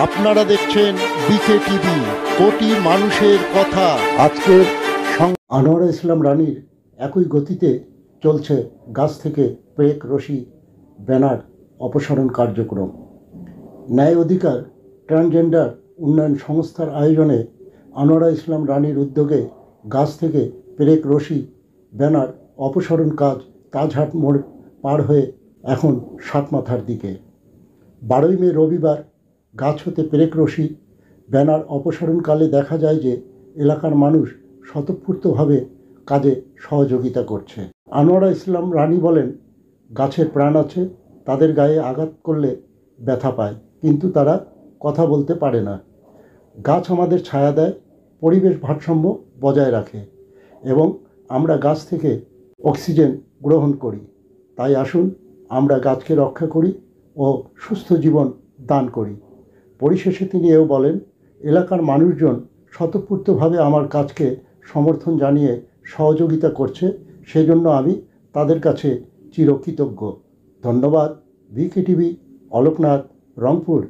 আপনারা দেখছেন বিকে টিভি, কোটি মানুষের কথা। আজকের আনোয়ারা ইসলাম রানীর একই গতিতে চলছে গাছ থেকে পেরেক রশি ব্যানার অপসারণ কার্যক্রম। ন্যায় অধিকার ট্রান্সজেন্ডার উন্নয়ন সংস্থার আয়োজনে আনোয়ারা ইসলাম রানীর উদ্যোগে গাছ থেকে পেরেক রশি ব্যানার অপসারণ কাজ তাজহাট মোড় পার হয়ে এখন সাতমাথার দিকে। 12ই মে রবিবার গাছ হতে পেরেক রশি ব্যানার অপসারণকালে দেখা যায় যে এলাকার মানুষ স্বতঃস্ফূর্তভাবে কাজে সহযোগিতা করছে। আনোয়ারা ইসলাম রানী বলেন, গাছের প্রাণ আছে, তাদের গায়ে আঘাত করলে ব্যথা পায়, কিন্তু তারা কথা বলতে পারে না। গাছ আমাদের ছায়া দেয়, পরিবেশ ভারসাম্য বজায় রাখে এবং আমরা গাছ থেকে অক্সিজেন গ্রহণ করি। তাই আসুন আমরা গাছকে রক্ষা করি ও সুস্থ জীবন দান করি। পরিশেষে তিনি এও বলেন, এলাকার মানুষজন স্বতঃস্ফূর্তভাবে আমার কাজকে সমর্থন জানিয়ে সহযোগিতা করছে, সেজন্য আমি তাদের কাছে চিরকৃতজ্ঞ। ধন্যবাদ। বিকে টিভি, অলোকনাথ, রংপুর।